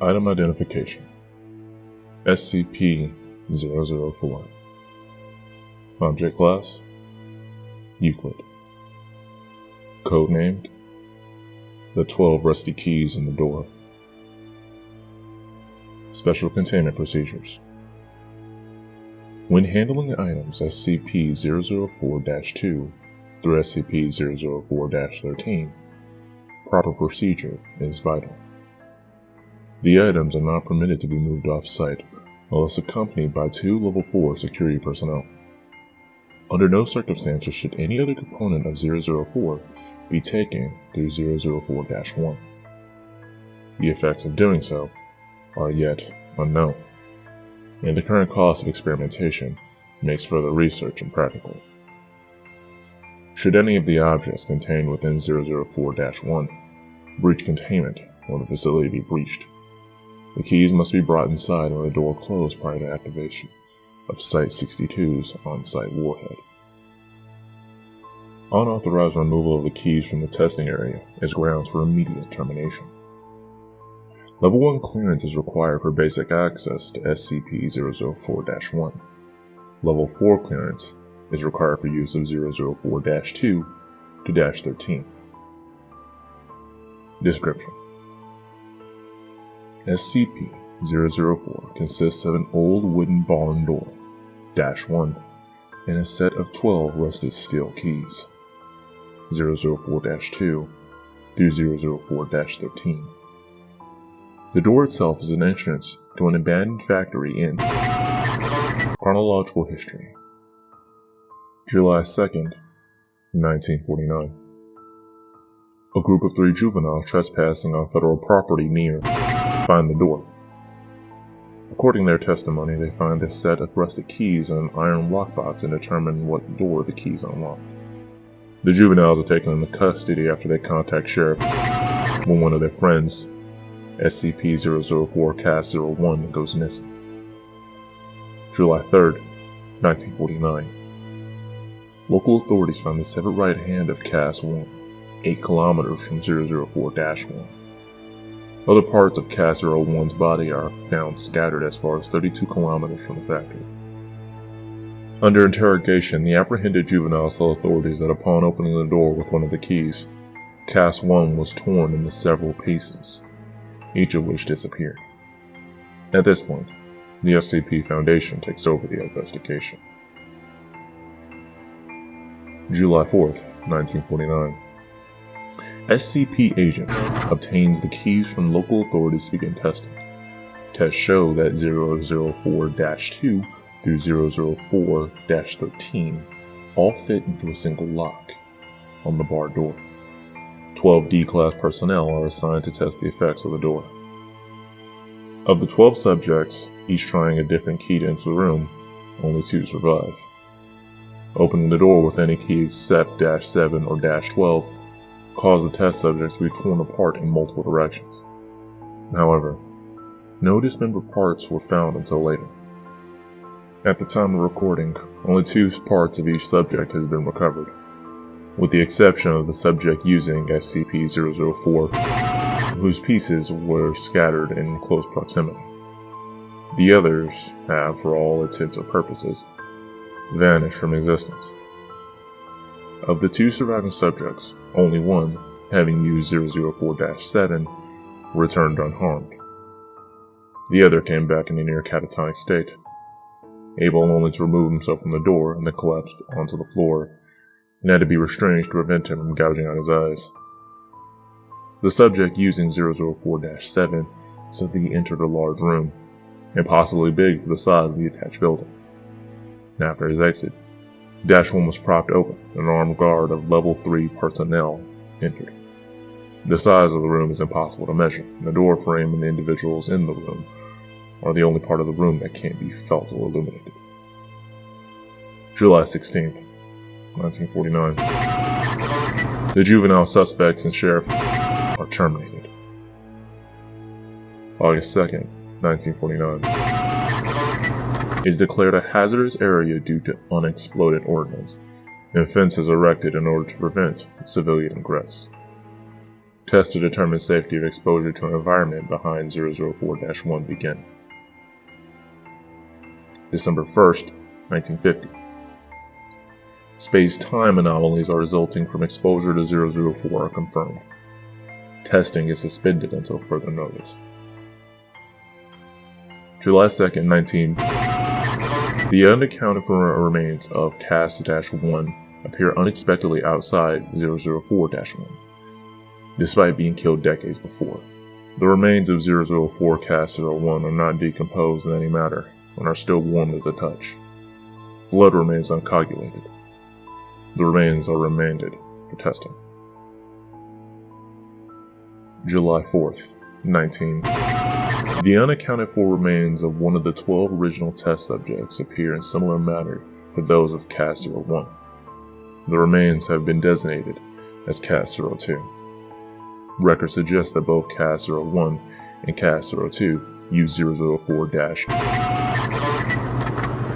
Item Identification SCP-004 Object Class Euclid. Codenamed The 12 Rusty Keys in the Door. Special Containment Procedures. When handling items SCP-004-2 through SCP-004-13, proper procedure is vital. The items are not permitted to be moved off-site unless accompanied by 2 Level 4 security personnel. Under no circumstances should any other component of 004 be taken through 004-1. The effects of doing so are yet unknown, and the current cost of experimentation makes further research impractical. Should any of the objects contained within 004-1 breach containment or the facility be breached, the keys must be brought inside and the door closed prior to activation of Site-62's on-site warhead. Unauthorized removal of the keys from the testing area is grounds for immediate termination. Level 1 clearance is required for basic access to SCP-004-1. Level 4 clearance is required for use of 004-2 to -13. Description: SCP-004 consists of an old wooden barn door, -1, and a set of 12 rusted steel keys, 004-2 through 004-13. The door itself is an entrance to an abandoned factory in chronological history. July 2nd, 1949. A group of 3 juveniles trespassing on federal property near find the door. According to their testimony, they find a set of rusted keys and an iron lockbox and determine what door the keys unlock. The juveniles are taken into custody after they contact sheriff when one of their friends, SCP-004-01, goes missing. July 3rd, 1949. Local authorities found the severed right hand of Cas-1, 8 kilometers from 004-1. Other parts of Cas-01's body are found scattered as far as 32 kilometers from the factory. Under interrogation, the apprehended juveniles told authorities that upon opening the door with one of the keys, Cas-1 was torn into several pieces, each of which disappeared. At this point, the SCP Foundation takes over the investigation. July 4th, 1949. SCP agent obtains the keys from local authorities to begin testing. Tests show that 004-2 through 004-13 all fit into a single lock on the barred door. 12 D-Class personnel are assigned to test the effects of the door. Of the 12 subjects, each trying a different key to enter the room, only 2 survive. Opening the door with any key except -7 or -12 caused the test subjects to be torn apart in multiple directions. However, no dismembered parts were found until later. At the time of recording, only 2 parts of each subject has been recovered, with the exception of the subject using SCP-004, whose pieces were scattered in close proximity. The others have, for all intents and purposes, vanished from existence. Of the 2 surviving subjects, only one, having used 004-7, returned unharmed. The other came back in a near catatonic state, able only to remove himself from the door and then collapsed onto the floor, and had to be restrained to prevent him from gouging out his eyes. The subject using 004-7 suddenly entered a large room, impossibly big for the size of the attached building. After his exit, -1 was propped open, and an armed guard of Level 3 personnel entered. The size of the room is impossible to measure, and the door frame and the individuals in the room are the only part of the room that can't be felt or illuminated. July 16th, 1949. The juvenile suspects and sheriff are terminated. August 2nd, 1949. Is declared a hazardous area due to unexploded ordnance, and fences erected in order to prevent civilian ingress. Tests to determine safety of exposure to an environment behind 004-1 begin. December 1st, 1950. Space-time anomalies are resulting from exposure to 004 are confirmed. Testing is suspended until further notice. July 2nd, 19. The unaccounted for remains of CAS-1 appear unexpectedly outside 004-1, despite being killed decades before. The remains of 004 CAS-01 are not decomposed in any matter and are still warm to the touch. Blood remains uncoagulated. The remains are remanded for testing. July 4th, 19. The unaccounted for remains of one of the 12 original test subjects appear in similar manner to those of CAS-01. The remains have been designated as CAS-02. Records suggest that both CAS-01 and CAS-02 used 004-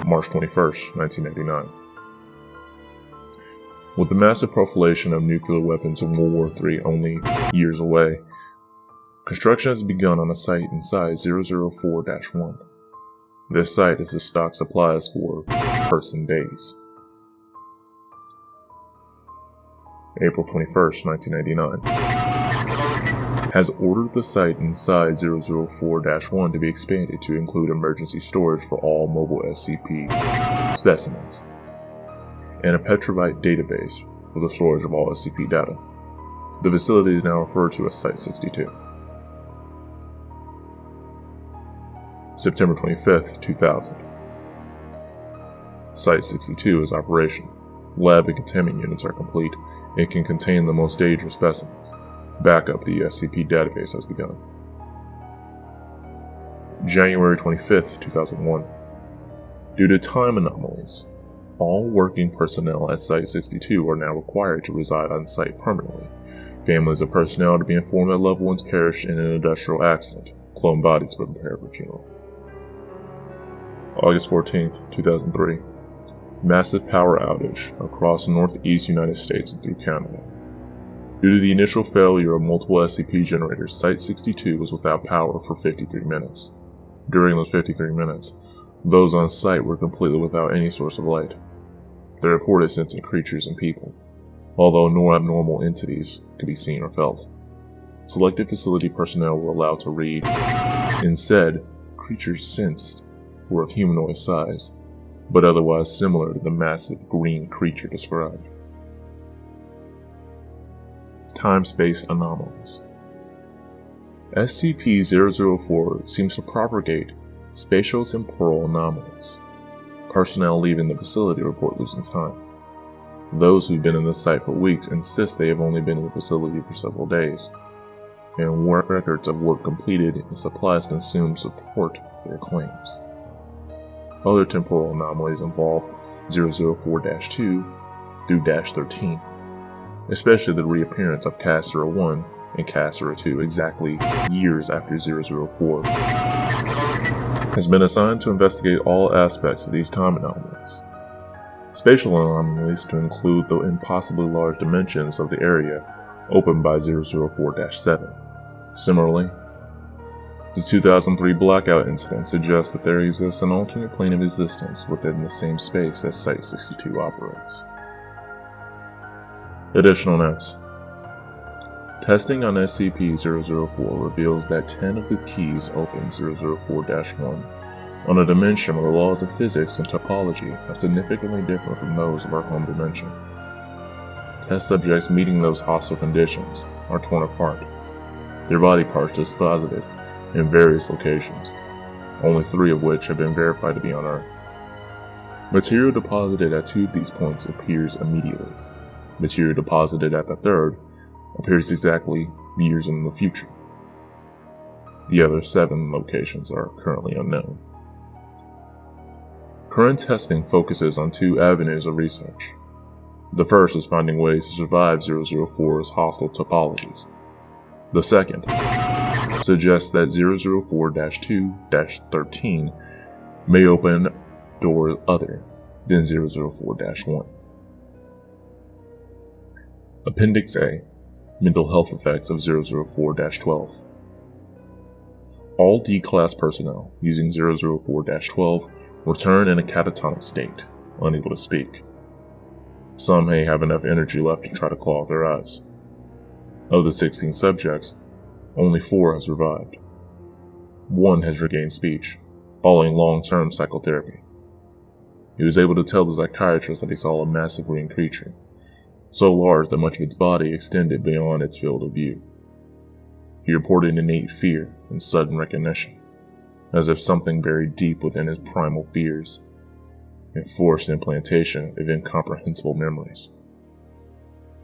March 21st, 1989. With the massive proliferation of nuclear weapons in World War III only years away, construction has begun on a site inside 004-1. This site is to stock supplies for person days. April 21st, 1999. Has ordered the site inside 004-1 to be expanded to include emergency storage for all mobile SCP specimens, and a petabyte database for the storage of all SCP data. The facility is now referred to as Site 62. September 25th, 2000. Site 62 is operational. Lab and containment units are complete and can contain the most dangerous specimens. Backup to the SCP database has begun. January 25th, 2001. Due to time anomalies, all working personnel at Site 62 are now required to reside on site permanently. Families of personnel are to be informed that loved ones perished in an industrial accident. Clone bodies were prepared for funeral. August 14th, 2003. Massive power outage across northeast United States and through Canada. Due to the initial failure of multiple SCP generators, Site 62 was without power for 53 minutes. During those 53 minutes, those on site were completely without any source of light. They reported sensing creatures and people, although no abnormal entities could be seen or felt. Selected facility personnel were allowed to read. Instead, creatures sensed were of humanoid size, but otherwise similar to the massive green creature described. Time-space anomalies. SCP-004 seems to propagate spatio-temporal anomalies. Personnel leaving the facility report losing time. Those who've been in the site for weeks insist they have only been in the facility for several days, and records of work completed and supplies consumed support their claims. Other temporal anomalies involve 004-2 through -13, especially the reappearance of CAS-01 and CAS-02 exactly years after 004 has been assigned to investigate all aspects of these time anomalies. Spatial anomalies to include the impossibly large dimensions of the area opened by 004-7. Similarly, the 2003 blackout incident suggests that there exists an alternate plane of existence within the same space that Site 62 operates. Additional notes. Testing on SCP-004 reveals that 10 of the keys open 004-1 on a dimension where the laws of physics and topology are significantly different from those of our home dimension. Test subjects meeting those hostile conditions are torn apart, their body parts deposited in various locations, only 3 of which have been verified to be on Earth. Material deposited at 2 of these points appears immediately. Material deposited at the 3rd appears exactly years in the future. The other 7 locations are currently unknown. Current testing focuses on 2 avenues of research. The first is finding ways to survive 004's hostile topologies. The second suggests that 004-2-13 may open doors other than 004-1. Appendix A. Mental health effects of 004-12. All D-Class personnel using 004-12 return in a catatonic state, unable to speak. Some may have enough energy left to try to claw out their eyes. Of the 16 subjects, only 4 have survived. 1 has regained speech, following long-term psychotherapy. He was able to tell the psychiatrist that he saw a massive green creature, so large that much of its body extended beyond its field of view. He reported innate fear and sudden recognition, as if something buried deep within his primal fears, and forced implantation of incomprehensible memories.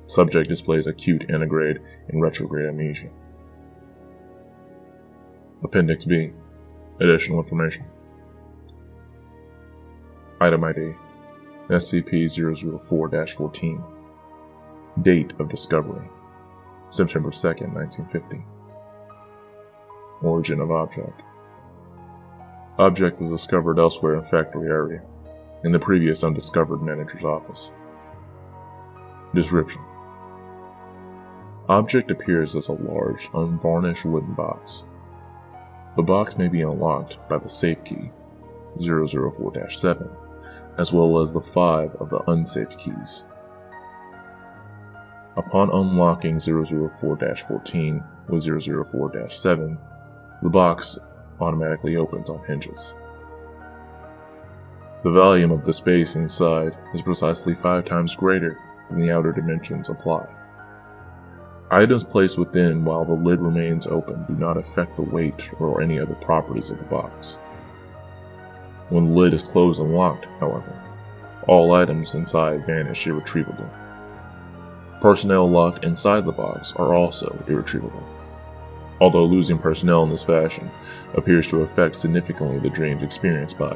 Subject displays acute antegrade and retrograde amnesia. Appendix B. Additional information. Item ID: SCP-004-14. Date of discovery: September 2nd, 1950. Origin of object: Object was discovered elsewhere in factory area, in the previous undiscovered manager's office. Description: Object appears as a large, unvarnished wooden box. The box may be unlocked by the safe key, 004-7, as well as the 5 of the unsaved keys. Upon unlocking 004-14 with 004-7, the box automatically opens on hinges. The volume of the space inside is precisely 5 times greater than the outer dimensions apply. Items placed within while the lid remains open do not affect the weight or any other properties of the box. When the lid is closed and locked, however, all items inside vanish irretrievably. Personnel locked inside the box are also irretrievable, although losing personnel in this fashion appears to affect significantly the dreams experienced by